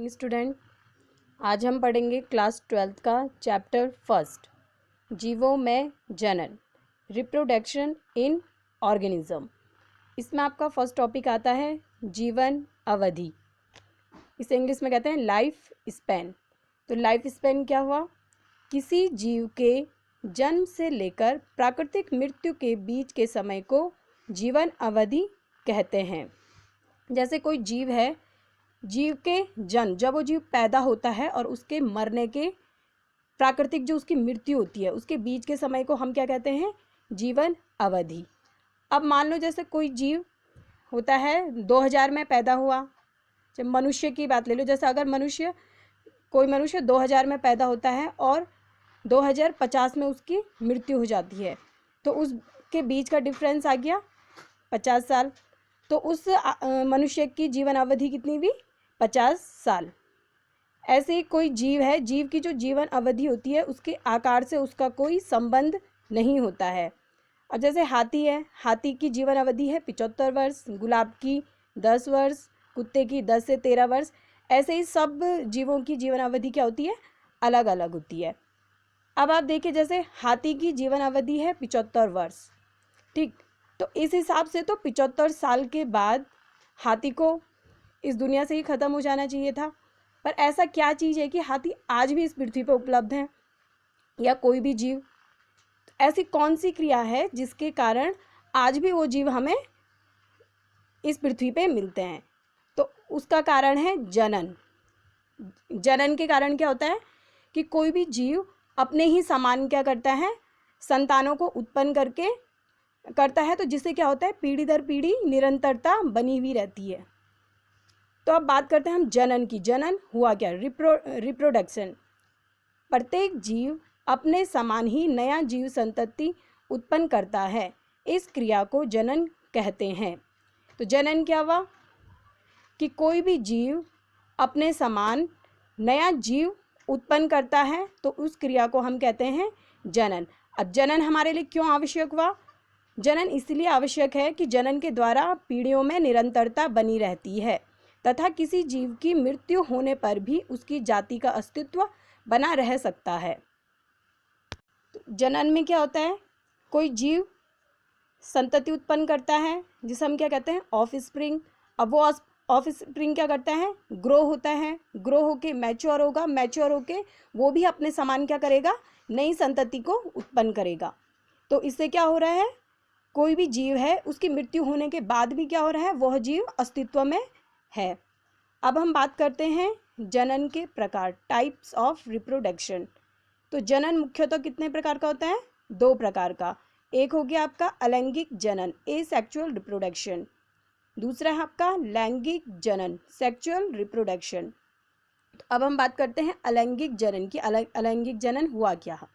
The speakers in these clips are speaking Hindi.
Morning student. आज हम पढ़ेंगे क्लास 12th का चैप्टर फर्स्ट, जीवों में जनन, रिप्रोडक्शन इन ऑर्गेनिज्म। इसमें आपका फर्स्ट टॉपिक आता है जीवन अवधि। इसे इंग्लिश में कहते हैं लाइफ स्पैन। तो लाइफ स्पैन क्या हुआ? किसी जीव के जन्म से लेकर प्राकृतिक मृत्यु के बीच के समय को जीवन अवधि कहते हैं। जैसे कोई जीव है, जीव के जन्म, जब वो जीव पैदा होता है और उसके मरने के प्राकृतिक जो उसकी मृत्यु होती है उसके बीच के समय को हम क्या कहते हैं? जीवन अवधि। अब मान लो जैसे कोई जीव होता है 2000 में पैदा हुआ। जब मनुष्य की बात ले लो, जैसे अगर कोई मनुष्य 2000 में पैदा होता है और 2050 में उसकी मृत्यु हो जाती है, तो उसके बीच का डिफरेंस आ गया 50 साल। तो उस मनुष्य की जीवन अवधि कितनी हुई? 50 साल। ऐसे ही कोई जीव है, जीव की जो जीवन अवधि होती है उसके आकार से उसका कोई संबंध नहीं होता है। और जैसे हाथी है, हाथी की जीवन अवधि है 75 वर्ष, गुलाब की 10 वर्ष, कुत्ते की 10 से 13 वर्ष। ऐसे ही सब जीवों की जीवन अवधि क्या होती है? अलग अलग होती है। अब आप देखिए, जैसे हाथी की जीवन अवधि है 75 वर्ष, ठीक। तो इस हिसाब से तो 75 साल के बाद हाथी को इस दुनिया से ही ख़त्म हो जाना चाहिए था। पर ऐसा क्या चीज़ है कि हाथी आज भी इस पृथ्वी पर उपलब्ध हैं, या कोई भी जीव? ऐसी कौन सी क्रिया है जिसके कारण आज भी वो जीव हमें इस पृथ्वी पे मिलते हैं? तो उसका कारण है जनन। जनन के कारण क्या होता है कि कोई भी जीव अपने ही समान क्या करता है? संतानों को उत्पन्न करता है। तो जिससे क्या होता है? पीढ़ी दर पीढ़ी निरंतरता बनी हुई रहती है। तो अब बात करते हैं हम जनन की। जनन हुआ क्या? रिप्रोडक्शन। प्रत्येक जीव अपने समान ही नया जीव संतति उत्पन्न करता है। इस क्रिया को जनन कहते हैं। तो जनन क्या हुआ कि कोई भी जीव अपने समान नया जीव उत्पन्न करता है, तो उस क्रिया को हम कहते हैं जनन। अब जनन हमारे लिए क्यों आवश्यक हुआ? जनन इसलिए आवश्यक है कि जनन के द्वारा पीढ़ियों में निरंतरता बनी रहती है तथा किसी जीव की मृत्यु होने पर भी उसकी जाति का अस्तित्व बना रह सकता है। तो जनन में क्या होता है? कोई जीव संतति उत्पन्न करता है, जिसे हम क्या कहते हैं? ऑफस्प्रिंग। अब वो ऑफस्प्रिंग क्या करता है? ग्रो होता है। ग्रो होके मैच्योर होगा। मैच्योर होके वो भी अपने समान क्या करेगा? नई संतति को उत्पन्न करेगा। तो इससे क्या हो रहा है? कोई भी जीव है, उसकी मृत्यु होने के बाद भी क्या हो रहा है? वह जीव अस्तित्व में है। अब हम बात करते हैं जनन के प्रकार, टाइप्स ऑफ रिप्रोडक्शन। तो जनन मुख्यतः कितने प्रकार का होता है? 2 प्रकार का। एक हो गया आपका अलैंगिक जनन, एसेक्सुअल रिप्रोडक्शन। दूसरा है आपका लैंगिक जनन, सेक्सुअल रिप्रोडक्शन। तो अब हम बात करते हैं अलैंगिक जनन की। अलैंगिक जनन हुआ क्या?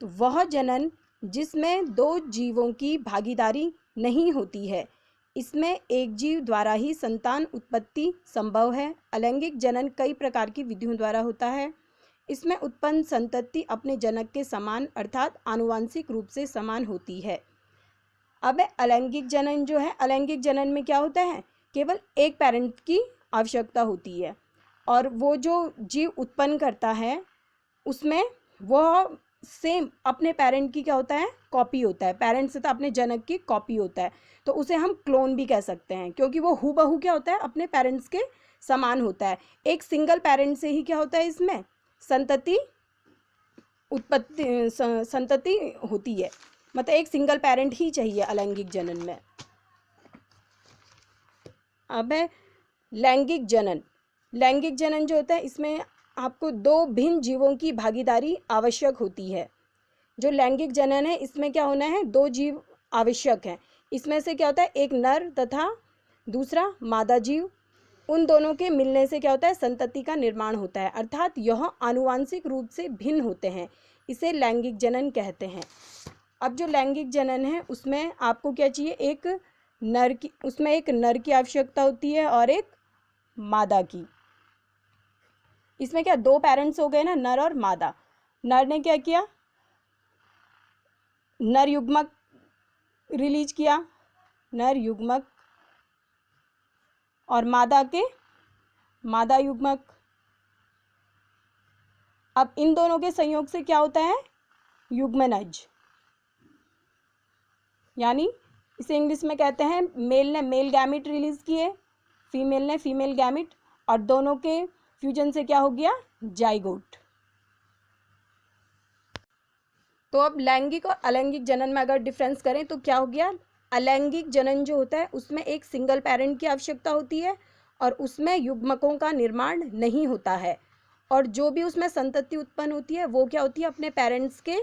तो वह जनन जिसमें 2 जीवों की भागीदारी नहीं होती है। इसमें एक जीव द्वारा ही संतान उत्पत्ति संभव है। अलैंगिक जनन कई प्रकार की विधियों द्वारा होता है। इसमें उत्पन्न संतति अपने जनक के समान अर्थात आनुवांशिक रूप से समान होती है। अब अलैंगिक जनन जो है, अलैंगिक जनन में क्या होता है? केवल एक पेरेंट की आवश्यकता होती है और वो जो जीव उत्पन्न करता है उसमें वह सेम अपने पेरेंट की क्या होता है? कॉपी होता है। पेरेंट से तो अपने जनक की कॉपी होता है, तो उसे हम क्लोन भी कह सकते हैं, क्योंकि वो हूबहू क्या होता है? अपने पेरेंट्स के समान होता है। एक सिंगल पेरेंट से ही क्या होता है? इसमें संतति होती है। मतलब एक सिंगल पेरेंट ही चाहिए अलैंगिक जनन में। अब है लैंगिक जनन। लैंगिक जनन जो होता है, इसमें आपको 2 भिन्न जीवों की भागीदारी आवश्यक होती है। जो लैंगिक जनन है इसमें क्या होना है? 2 जीव आवश्यक हैं। इसमें से क्या होता है? एक नर तथा दूसरा मादा जीव। उन दोनों के मिलने से क्या होता है? संतति का निर्माण होता है, अर्थात यह आनुवांशिक रूप से भिन्न होते हैं। इसे लैंगिक जनन कहते हैं। अब जो लैंगिक जनन है उसमें आपको क्या चाहिए? उसमें एक नर की आवश्यकता होती है और एक मादा की। इसमें क्या 2 पेरेंट्स हो गए ना, नर और मादा। नर ने क्या किया? नर युग्मक रिलीज किया, नर युग्मक, और मादा युग्मक अब इन दोनों के संयोग से क्या होता है, युग्मनज, यानी इसे इंग्लिश में कहते हैं मेल ने मेल गैमिट रिलीज किए, फीमेल ने फीमेल गैमिट, और दोनों के फ्यूजन से क्या हो गया, जाइगोट। तो अब लैंगिक और अलैंगिक जनन में अगर डिफरेंस करें तो क्या हो गया, अलैंगिक जनन जो होता है उसमें एक सिंगल पेरेंट की आवश्यकता होती है और उसमें युग्मकों का निर्माण नहीं होता है, और जो भी उसमें संतति उत्पन्न होती है वो क्या होती है, अपने पेरेंट्स के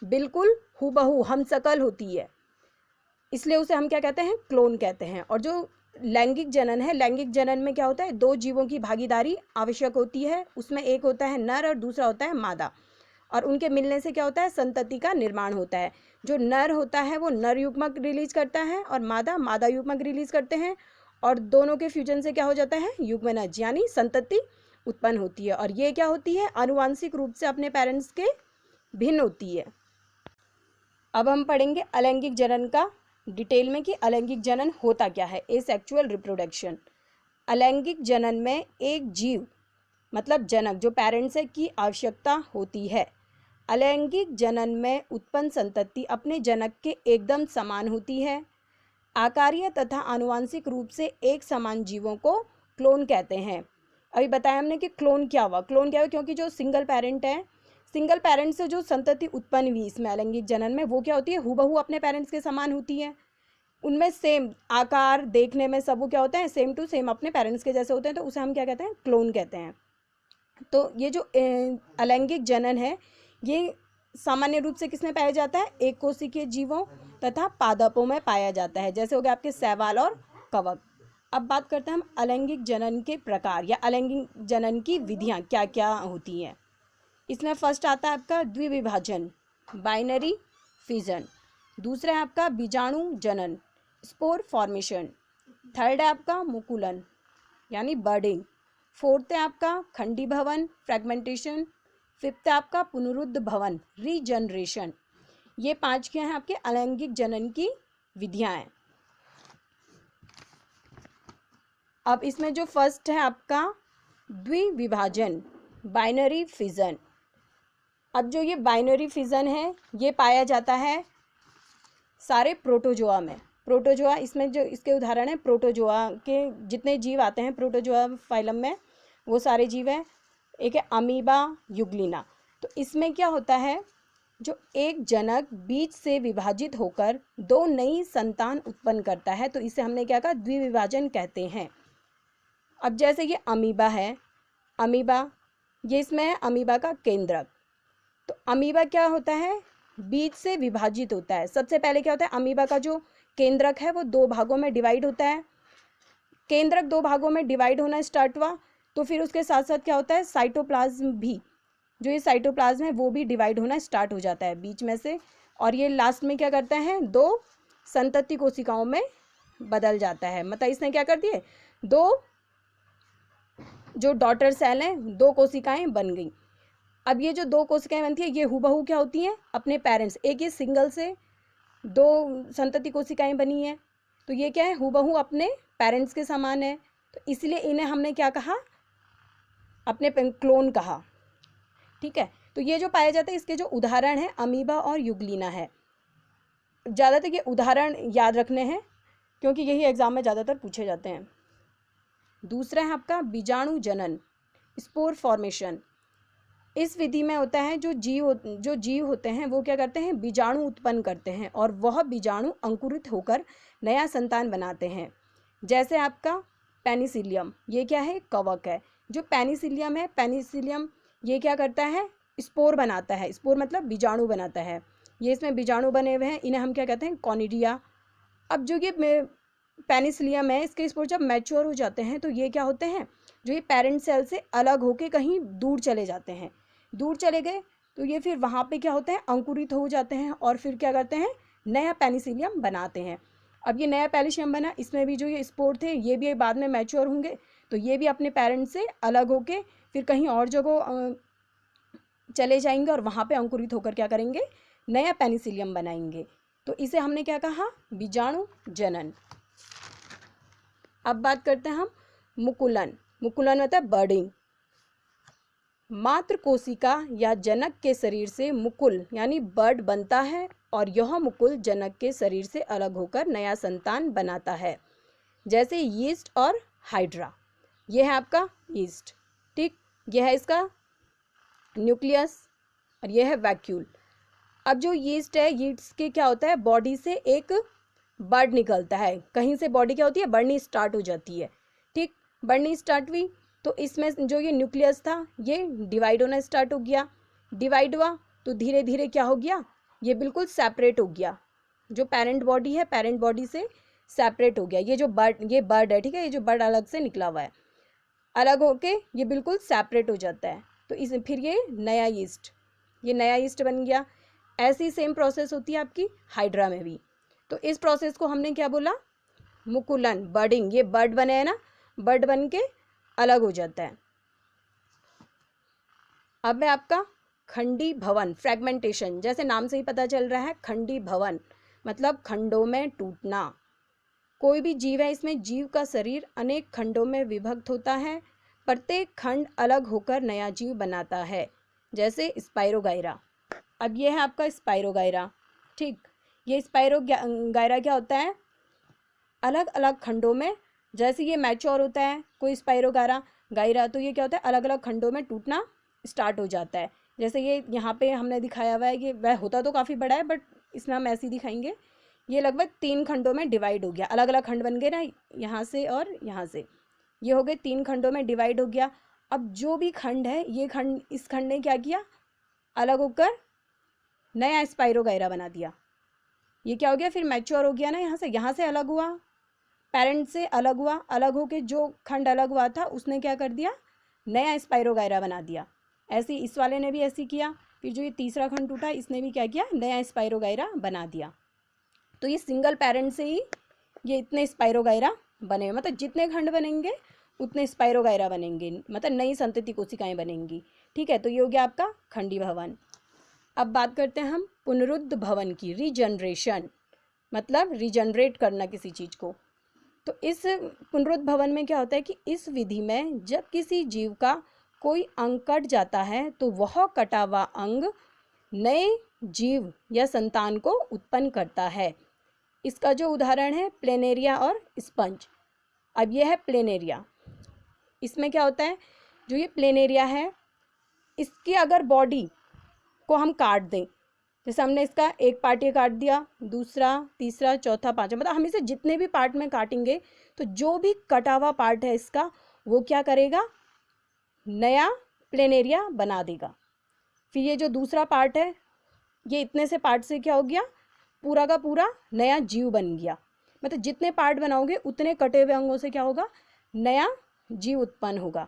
बिल्कुल हूबहू हमशक्ल होती है, इसलिए उसे हम क्या कहते हैं, क्लोन कहते हैं। और जो लैंगिक जनन है, लैंगिक जनन में क्या होता है, दो जीवों की भागीदारी आवश्यक होती है, उसमें एक होता है नर और दूसरा होता है मादा, और उनके मिलने से क्या होता है, संतति का निर्माण होता है। जो नर होता है वो नर युग्मक रिलीज करता है और मादा मादा युग्मक रिलीज करते हैं, और दोनों के फ्यूजन से क्या हो जाता है, युग्मनज, यानी संतति उत्पन्न होती है। और ये क्या होती है, आनुवांशिक रूप से अपने पेरेंट्स के भिन्न होती है। अब हम पढ़ेंगे अलैंगिक जनन का डिटेल में कि अलैंगिक जनन होता क्या है, एसेक्सुअल रिप्रोडक्शन। अलैंगिक जनन में एक जीव मतलब जनक जो पेरेंट्स है की आवश्यकता होती है। अलैंगिक जनन में उत्पन्न संतति अपने जनक के एकदम समान होती है। आकारीय तथा आनुवांशिक रूप से एक समान जीवों को क्लोन कहते हैं। अभी बताया हमने कि क्लोन क्या हुआ, क्योंकि जो सिंगल पेरेंट है, सिंगल पेरेंट से जो संतति उत्पन्न हुई इसमें अलैंगिक जनन में, वो क्या होती है, हूबहू अपने पेरेंट्स के समान होती है, उनमें सेम आकार देखने में सब वो क्या होता है, सेम टू सेम अपने पेरेंट्स के जैसे होते हैं, तो उसे हम क्या कहते हैं, क्लोन कहते हैं। तो ये जो अलैंगिक जनन है ये सामान्य रूप से किसमें पाया जाता है, एक कोशिकीय जीवों तथा पादपों में पाया जाता है, जैसे हो गया आपके शैवाल और कवक। अब बात करते हैं हम अलैंगिक जनन के प्रकार या अलैंगिक जनन की विधियां क्या क्या होती हैं। इसमें फर्स्ट आता है आपका द्विविभाजन, बाइनरी फिजन। दूसरा है आपका बीजाणु जनन, स्पोर फॉर्मेशन। थर्ड है आपका मुकुलन यानी बर्डिंग। फोर्थ है आपका खंडी भवन, फ्रेगमेंटेशन। फिफ्थ है आपका पुनरुद्ध भवन, रीजनरेशन। ये 5 क्या हैं आपके अलैंगिक जनन की विधियां हैं। अब इसमें जो फर्स्ट है आपका द्विविभाजन, बाइनरी फिजन। अब जो ये बाइनरी फिजन है ये पाया जाता है सारे प्रोटोजोआ में। प्रोटोजोआ इसमें जो इसके उदाहरण है, प्रोटोजोआ के जितने जीव आते हैं प्रोटोजोआ फाइलम में वो सारे जीव हैं। एक है अमीबा युग्लिना। तो इसमें क्या होता है, जो एक जनक बीज से विभाजित होकर 2 नई संतान उत्पन्न करता है, तो इसे हमने क्या कहा, द्विविभाजन कहते हैं। अब जैसे ये अमीबा है, अमीबा ये इसमें है अमीबा का केंद्रक। तो अमीबा क्या होता है, बीज से विभाजित होता है। सबसे पहले क्या होता है, अमीबा का जो केंद्रक है वो 2 भागों में डिवाइड होता है। केंद्रक 2 भागों में डिवाइड होना स्टार्ट हुआ तो फिर उसके साथ साथ क्या होता है, साइटोप्लाज्म भी, जो ये साइटोप्लाज्म है वो भी डिवाइड होना स्टार्ट हो जाता है बीच में से, और ये लास्ट में क्या करता है, 2 संतति कोशिकाओं में बदल जाता है। मतलब इसने क्या कर दिए, 2 जो डॉटर सेल हैं 2 कोशिकाएं बन गई। अब ये जो 2 कोशिकाएं बनती है ये हूबहू क्या होती हैं, अपने पेरेंट्स, एक ये सिंगल से 2 संतति कोशिकाएं बनी हैं, तो ये क्या है, हूबहू अपने पेरेंट्स के समान है, तो इसलिए इन्हें हमने क्या कहा, अपने क्लोन कहा। ठीक है, तो ये जो पाया जाता है इसके जो उदाहरण है अमीबा और युग्लिना है। ज़्यादातर ये उदाहरण याद रखने हैं क्योंकि यही एग्जाम में ज़्यादातर पूछे जाते हैं। दूसरा है आपका बीजाणु जनन, स्पोर फॉर्मेशन। इस विधि में होता है जो जीव होते हैं वो क्या करते हैं, बीजाणु उत्पन्न करते हैं और वह बीजाणु अंकुरित होकर नया संतान बनाते हैं। जैसे आपका पेनिसिलियम, ये क्या है, कवक है। जो पेनिसिलियम है, पेनिसिलियम ये क्या करता है, स्पोर बनाता है। स्पोर मतलब बीजाणु बनाता है। ये इसमें बीजाणु बने हुए हैं, इन्हें हम क्या कहते हैं, कॉनिडिया। अब जो ये पेनिसिलियम है इसके स्पोर जब मैच्योर हो जाते हैं तो ये क्या होते हैं, जो ये पेरेंट सेल से अलग होके कहीं दूर चले जाते हैं। दूर चले गए तो ये फिर वहाँ पे क्या होते हैं, अंकुरित हो जाते हैं और फिर क्या करते हैं, नया पेनिसिलियम बनाते हैं। अब ये नया पेनिसिलियम बना, इसमें भी जो ये स्पोर थे ये भी बाद में मैच्योर होंगे, तो ये भी अपने पेरेंट्स से अलग होके फिर कहीं और जगह चले जाएंगे और वहाँ पे अंकुरित होकर क्या करेंगे, नया पेनिसिलियम बनाएंगे। तो इसे हमने क्या कहा, बीजाणु जनन। अब बात करते हैं हम मुकुलन। मुकुलन मतलब बर्डिंग। मातृ कोशिका या जनक के शरीर से मुकुल यानी बर्ड बनता है और यह मुकुल जनक के शरीर से अलग होकर नया संतान बनाता है, जैसे यीस्ट और हाइड्रा। यह है आपका यीस्ट, ठीक। यह है इसका न्यूक्लियस और यह है वैक्यूल। अब जो यीस्ट है, यीस्ट के क्या होता है, बॉडी से एक बर्ड निकलता है, कहीं से बॉडी क्या होती है, बढ़नी स्टार्ट हो जाती है, ठीक। बढ़नी स्टार्ट हुई तो इसमें जो ये न्यूक्लियस था ये डिवाइड होना स्टार्ट हो गया। डिवाइड हुआ तो धीरे धीरे क्या हो गया, ये बिल्कुल सेपरेट हो गया। जो पेरेंट बॉडी है, पेरेंट बॉडी से सेपरेट हो गया। ये बर्ड है, ठीक है, ये जो बर्ड अलग से निकला हुआ है, अलग होके ये बिल्कुल सेपरेट हो जाता है। तो इस फिर ये नया यीस्ट बन गया। ऐसी सेम प्रोसेस होती है आपकी हाइड्रा में भी। तो इस प्रोसेस को हमने क्या बोला, मुकुलन, बर्डिंग। ये बर्ड बने हैं ना, बर्ड बन के अलग हो जाता है। अब है आपका खंडी भवन, फ्रेगमेंटेशन। जैसे नाम से ही पता चल रहा है, खंडी भवन मतलब खंडों में टूटना। कोई भी जीव है, इसमें जीव का शरीर अनेक खंडों में विभक्त होता है, प्रत्येक खंड अलग होकर नया जीव बनाता है, जैसे स्पाइरोगाइरा। अब ये है आपका स्पाइरोगाइरा, ठीक। ये स्पाइरोगाइरा क्या होता है, अलग अलग खंडों में, जैसे ये मैच्योर होता है कोई स्पाइरोगाइरा तो ये क्या होता है, अलग अलग खंडों में टूटना स्टार्ट हो जाता है। जैसे ये यहाँ पे हमने दिखाया हुआ है, ये वह होता तो काफ़ी बड़ा है बट इसमें हम ऐसे ही दिखाएंगे। ये लगभग 3 खंडों में डिवाइड हो गया, अलग अलग खंड बन गए ना, यहाँ से और यहाँ से, ये हो गए 3 खंडों में डिवाइड हो गया। अब जो भी खंड है, ये खंड, इस खंड ने क्या किया, अलग होकर नया स्पाइरोगाइरा बना दिया। ये क्या हो गया, फिर मैच्योर हो गया ना, यहाँ से अलग हुआ, पेरेंट से अलग हुआ, अलग होके जो खंड अलग हुआ था उसने क्या कर दिया, नया स्पाइरोगाइरा बना दिया। ऐसे इस वाले ने भी ऐसे किया। फिर जो ये तीसरा खंड टूटा, इसने भी क्या किया, नया स्पाइरोगाइरा बना दिया। तो ये सिंगल पेरेंट से ही ये इतने स्पाइरोगाइरा बने, मतलब जितने खंड बनेंगे उतने स्पाइरोगाइरा बनेंगे, मतलब नई संतति कोशिकाएं बनेंगी, ठीक है। तो ये हो गया आपका खंडी भवन। अब बात करते हैं हम पुनरुद्ध भवन की, रीजनरेशन, मतलब रीजनरेट करना किसी चीज़ को। तो इस पुनरुद्ध भवन में क्या होता है कि इस विधि में जब किसी जीव का कोई अंग कट जाता है तो वह कटा हुआ अंग नए जीव या संतान को उत्पन्न करता है। इसका जो उदाहरण है प्लेनेरिया और स्पंज। अब यह है प्लेनेरिया। इसमें क्या होता है, जो ये प्लेनेरिया है, इसकी अगर बॉडी को हम काट दें, जैसे हमने इसका एक पार्ट ये काट दिया, दूसरा, तीसरा, चौथा, पांचवा, मतलब हम इसे जितने भी पार्ट में काटेंगे तो जो भी कटा हुआ पार्ट है इसका, वो क्या करेगा, नया प्लेनेरिया बना देगा। फिर ये जो दूसरा पार्ट है, ये इतने से पार्ट से क्या हो गया, पूरा का पूरा नया जीव बन गया। मतलब जितने पार्ट बनाओगे उतने कटे हुए अंगों से क्या होगा, नया जीव उत्पन्न होगा।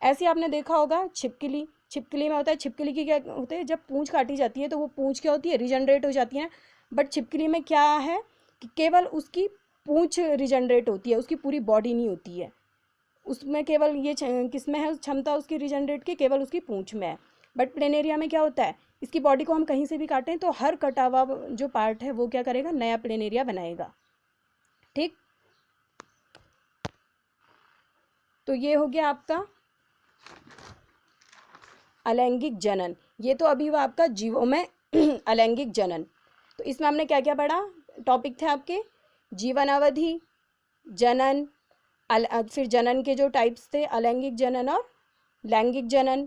ऐसे आपने देखा होगा छिपकली, छिपकली में होता है, छिपकली की क्या होते हैं, जब पूंछ काटी जाती है तो वो पूंछ क्या होती है, रिजनरेट हो जाती है। बट छिपकली में क्या है कि केवल उसकी पूंछ रिजनरेट होती है, उसकी पूरी बॉडी नहीं होती है। उसमें केवल ये किसमें है क्षमता उसकी रिजनरेट की, केवल उसकी पूंछ में है। बट प्लेनेरिया में क्या होता है, इसकी बॉडी को हम कहीं से भी काटें तो हर कटा हुआ जो पार्ट है वो क्या करेगा, नया प्लेनेरिया बनाएगा, ठीक। तो ये हो गया आपका अलैंगिक जनन। ये तो अभी वो आपका जीवों में अलैंगिक जनन। तो इसमें हमने क्या क्या पढ़ा, टॉपिक थे आपके जीवन अवधि, जनन, फिर जनन के जो टाइप्स थे, अलैंगिक जनन और लैंगिक जनन,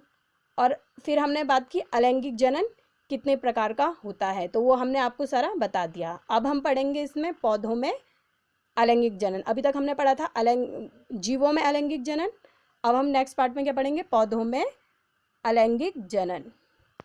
और फिर हमने बात की अलैंगिक जनन कितने प्रकार का होता है, तो वो हमने आपको सारा बता दिया। अब हम पढ़ेंगे इसमें पौधों में अलैंगिक जनन। अभी तक हमने पढ़ा था जीवों में अलैंगिक जनन, अब हम नेक्स्ट पार्ट में क्या पढ़ेंगे, पौधों में अलैंगिक जनन।